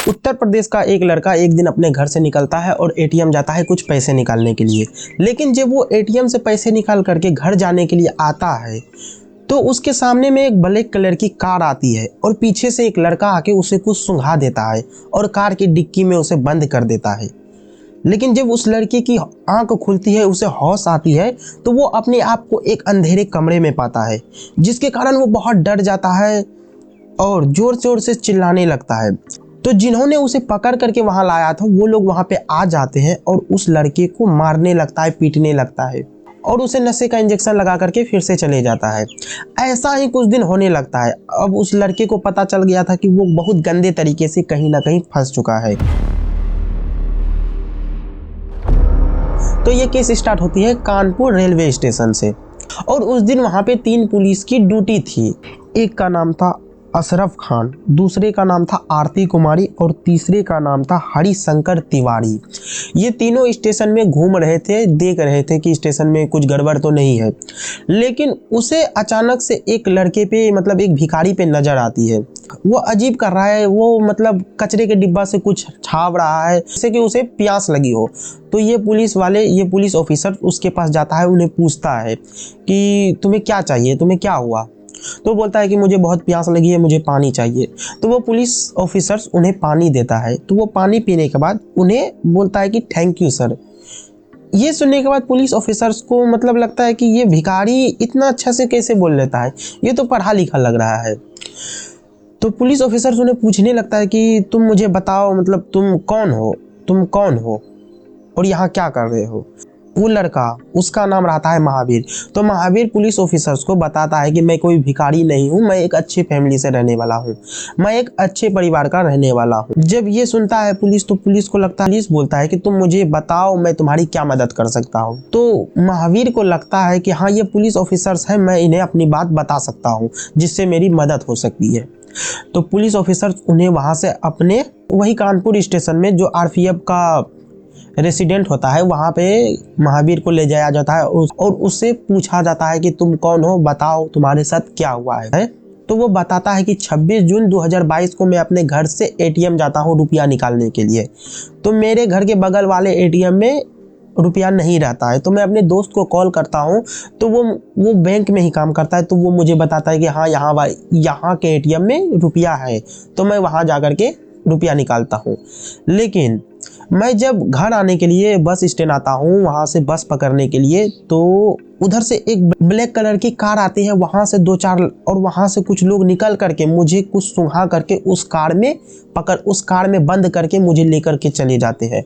उत्तर प्रदेश का एक लड़का एक दिन अपने घर से निकलता है और एटीएम जाता है कुछ पैसे निकालने के लिए। लेकिन जब वो एटीएम से पैसे निकाल करके घर जाने के लिए आता है तो उसके सामने में एक ब्लैक कलर की कार आती है और पीछे से एक लड़का आके उसे कुछ सूंघा देता है और कार की डिक्की में उसे बंद कर देता है। लेकिन जब उस लड़के की आंख खुलती है, उसे होश आती है, तो वो अपने आप को एक अंधेरे कमरे में पाता है, जिसके कारण वो बहुत डर जाता है और जोर जोर से चिल्लाने लगता है। तो जिन्होंने उसे पकड़ करके वहां लाया था वो लोग वहां पे आ जाते हैं और उस लड़के को मारने लगता है, पीटने लगता है और उसे नशे का इंजेक्शन लगा करके फिर से चले जाता है। ऐसा ही कुछ दिन होने लगता है। अब उस लड़के को पता चल गया था कि वो बहुत गंदे तरीके से कहीं ना कहीं फंस चुका है। तो ये केस स्टार्ट होती है कानपुर रेलवे स्टेशन से और उस दिन वहां पे 3 पुलिस की ड्यूटी थी। एक का नाम था अशरफ खान, दूसरे का नाम था आरती कुमारी और तीसरे का नाम था हरिशंकर तिवारी। ये तीनों स्टेशन में घूम रहे थे, देख रहे थे कि स्टेशन में कुछ गड़बड़ तो नहीं है। लेकिन उसे अचानक से एक लड़के पे मतलब एक भिखारी पे नजर आती है। वो अजीब कर रहा है, वो मतलब कचरे के डिब्बा से कुछ छाप रहा है जैसे कि उसे प्यास लगी हो। तो ये पुलिस ऑफिसर उसके पास जाता है, उन्हें पूछता है कि तुम्हें क्या चाहिए, तुम्हें क्या हुआ। तो बोलता है कि मुझे बहुत प्यास लगी है, मुझे पानी चाहिए। तो वो पुलिस ऑफिसर्स उन्हें पानी देता है। तो वो पानी पीने के बाद उन्हें बोलता है कि थैंक यू सर। ये सुनने के बाद पुलिस ऑफिसर्स को मतलब लगता है कि ये भिखारी इतना अच्छा से कैसे बोल लेता है, ये तो पढ़ा लिखा लग रहा है। तो पुलिस ऑफिसर्स उन्हें पूछने लगता है कि तुम मुझे बताओ, मतलब तुम कौन हो और यहाँ क्या कर रहे हो। वो लड़का, उसका नाम रहता है महावीर। तो महावीर पुलिस ऑफिसर्स को बताता है कि मैं कोई भिखारी नहीं हूँ, मैं एक अच्छी फैमिली से रहने वाला हूँ, मैं एक अच्छे परिवार का रहने वाला हूँ। जब ये सुनता है पुलिस, तो पुलिस को लगता है, पुलिस बोलता है कि तुम मुझे बताओ मैं तुम्हारी क्या मदद कर सकता हूँ। तो महावीर को लगता है कि हाँ ये पुलिस ऑफिसर्स है, मैं इन्हें अपनी बात बता सकता हूँ जिससे मेरी मदद हो सकती है। तो पुलिस ऑफिसर्स उन्हें वहां से अपने वही कानपुर स्टेशन में जो आरपीएफ का रेसिडेंट होता है वहाँ पे महावीर को ले जाया जाता है और उससे पूछा जाता है कि तुम कौन हो, बताओ तुम्हारे साथ क्या हुआ है। तो वो बताता है कि 26 जून 2022 को मैं अपने घर से एटीएम जाता हूँ रुपया निकालने के लिए। तो मेरे घर के बगल वाले एटीएम में रुपया नहीं रहता है। तो मैं अपने दोस्त को कॉल करता हूँ, तो वो बैंक में ही काम करता है। तो वो मुझे बताता है कि हाँ यहाँ के एटीएम में रुपया है। तो मैं वहाँ जा कर के रुपया निकालता हूँ। लेकिन मैं जब घर आने के लिए बस स्टैंड आता हूँ, वहाँ से बस पकड़ने के लिए, तो उधर से एक ब्लैक कलर की कार आती है, वहाँ से 2-4 और वहाँ से कुछ लोग निकल करके मुझे कुछ सूंघा करके उस कार में बंद करके मुझे लेकर के चले जाते हैं।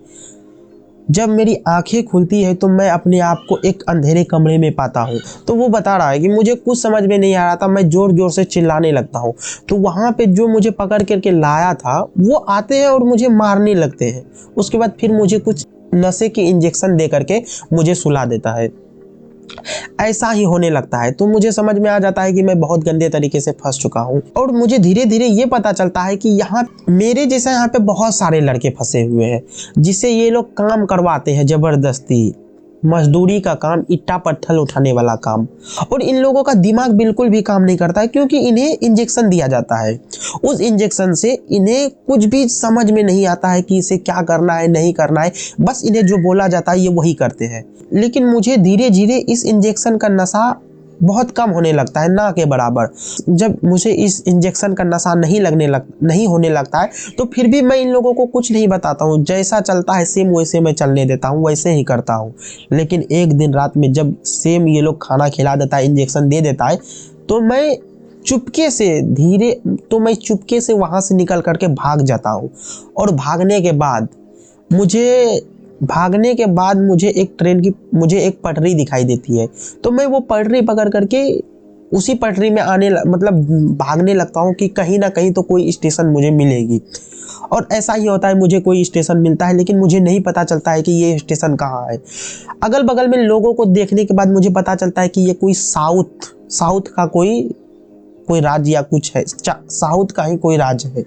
जब मेरी आंखें खुलती है तो मैं अपने आप को एक अंधेरे कमरे में पाता हूँ। तो वो बता रहा है कि मुझे कुछ समझ में नहीं आ रहा था, मैं जोर जोर से चिल्लाने लगता हूँ। तो वहाँ पे जो मुझे पकड़ करके लाया था वो आते हैं और मुझे मारने लगते हैं। उसके बाद फिर मुझे कुछ नशे की इंजेक्शन दे करके मुझे सुला देता है। ऐसा ही होने लगता है। तो मुझे समझ में आ जाता है कि मैं बहुत गंदे तरीके से फंस चुका हूँ और मुझे धीरे धीरे ये पता चलता है कि यहाँ मेरे जैसे यहाँ पे बहुत सारे लड़के फंसे हुए हैं जिसे ये लोग काम करवाते हैं, जबरदस्ती मजदूरी का काम, ईटा पत्थर उठाने वाला काम। और इन लोगों का दिमाग बिल्कुल भी काम नहीं करता है क्योंकि इन्हें इंजेक्शन दिया जाता है। उस इंजेक्शन से इन्हें कुछ भी समझ में नहीं आता है कि इसे क्या करना है, नहीं करना है। बस इन्हें जो बोला जाता है ये वही करते हैं। लेकिन मुझे धीरे धीरे इस इंजेक्शन का नशा बहुत कम होने लगता है, ना के बराबर। जब मुझे इस इंजेक्शन का नशा नहीं होने लगता है तो फिर भी मैं इन लोगों को कुछ नहीं बताता हूँ। जैसा चलता है सेम वैसे मैं चलने देता हूँ, वैसे ही करता हूँ। लेकिन एक दिन रात में जब सेम ये लोग खाना खिला देता है, इंजेक्शन दे देता है, तो मैं चुपके से वहाँ से निकल करके भाग जाता हूँ। और भागने के बाद मुझे एक पटरी दिखाई देती है। तो मैं वो पटरी पकड़ करके उसी पटरी में भागने लगता हूँ कि कहीं ना कहीं तो कोई स्टेशन मुझे मिलेगी। और ऐसा ही होता है, मुझे कोई स्टेशन मिलता है लेकिन मुझे नहीं पता चलता है कि ये स्टेशन कहाँ है। अगल बगल में लोगों को देखने के बाद मुझे पता चलता है कि ये कोई साउथ का कोई राज्य या कुछ है, साउथ का ही कोई राज्य है।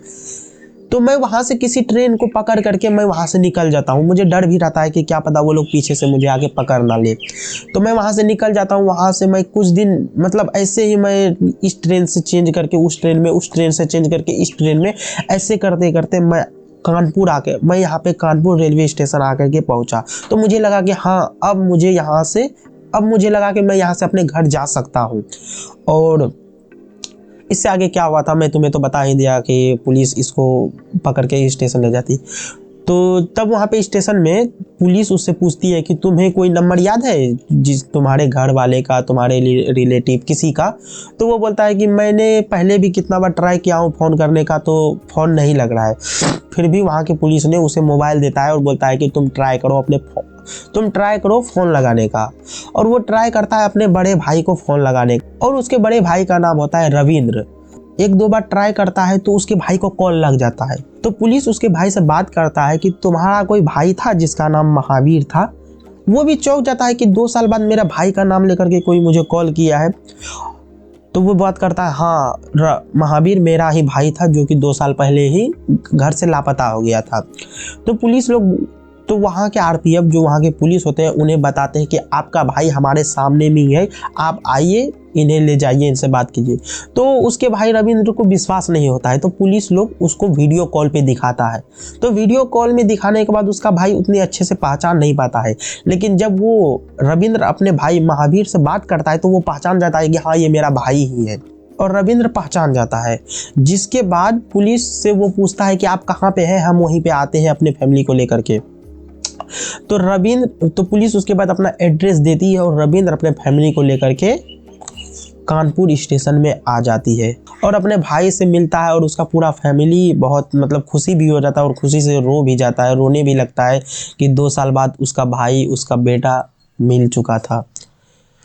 तो मैं वहाँ से किसी ट्रेन को पकड़ करके मैं वहाँ से निकल जाता हूँ। मुझे डर भी रहता है कि क्या पता वो लोग पीछे से मुझे आगे पकड़ ना ले। तो मैं वहाँ से निकल जाता हूँ। वहाँ से मैं कुछ दिन ऐसे ही मैं इस ट्रेन से चेंज करके उस ट्रेन में, उस ट्रेन से चेंज करके इस ट्रेन में, ऐसे करते करते मैं कानपुर आके, मैं यहाँ पे कानपुर रेलवे स्टेशन आकर के पहुँचा, तो मुझे लगा कि हाँ अब मुझे लगा कि मैं यहाँ से अपने घर जा सकता हूँ। और इससे आगे क्या हुआ था मैं तुम्हें तो बता ही दिया कि पुलिस इसको पकड़ के स्टेशन ले जाती। तो तब वहाँ पे स्टेशन में पुलिस उससे पूछती है कि तुम्हें कोई नंबर याद है जिस तुम्हारे घर वाले का, तुम्हारे रिलेटिव किसी का। तो वो बोलता है कि मैंने पहले भी कितना बार ट्राई किया हूँ फ़ोन करने का, तो फ़ोन नहीं लग रहा है। फिर भी वहाँ की पुलिस ने उसे मोबाइल देता है और बोलता है कि तुम ट्राई करो फ़ोन लगाने का। और वो ट्राई करता है अपने बड़े भाई को फ़ोन लगाने का, और उसके बड़े भाई का नाम होता है रविंद्र। एक दो बार ट्राई करता है तो उसके भाई को कॉल लग जाता है। तो पुलिस उसके भाई से बात करता है कि तुम्हारा कोई भाई था जिसका नाम महावीर था। वो भी चौंक जाता है कि 2 साल बाद मेरा भाई का नाम लेकर के कोई मुझे कॉल किया है। तो वो बात करता है हाँ महावीर मेरा ही भाई था जो कि 2 साल पहले ही घर से लापता हो गया था। तो पुलिस लोग, तो वहाँ के आरपीएफ जो वहाँ के पुलिस होते हैं उन्हें बताते हैं कि आपका भाई हमारे सामने में ही है, आप आइए इन्हें ले जाइए, इनसे बात कीजिए। तो उसके भाई रविंद्र को विश्वास नहीं होता है, तो पुलिस लोग उसको वीडियो कॉल पे दिखाता है। तो वीडियो कॉल में दिखाने के बाद उसका भाई उतने अच्छे से पहचान नहीं पाता है, लेकिन जब वो रविंद्र अपने भाई महावीर से बात करता है तो वो पहचान जाता है कि हाँ ये मेरा भाई ही है, और रविंद्र पहचान जाता है। जिसके बाद पुलिस से वो पूछता है कि आप कहाँ पे हैं, हम वहीं पे आते हैं अपने फैमिली को लेकर के। तो पुलिस उसके बाद अपना एड्रेस देती है और रविंद्र अपने फैमिली को लेकर के कानपुर स्टेशन में आ जाती है और अपने भाई से मिलता है। और उसका पूरा फैमिली बहुत मतलब खुशी भी हो जाता है और खुशी से रो भी जाता है, रोने भी लगता है कि 2 साल बाद उसका भाई, उसका बेटा मिल चुका था।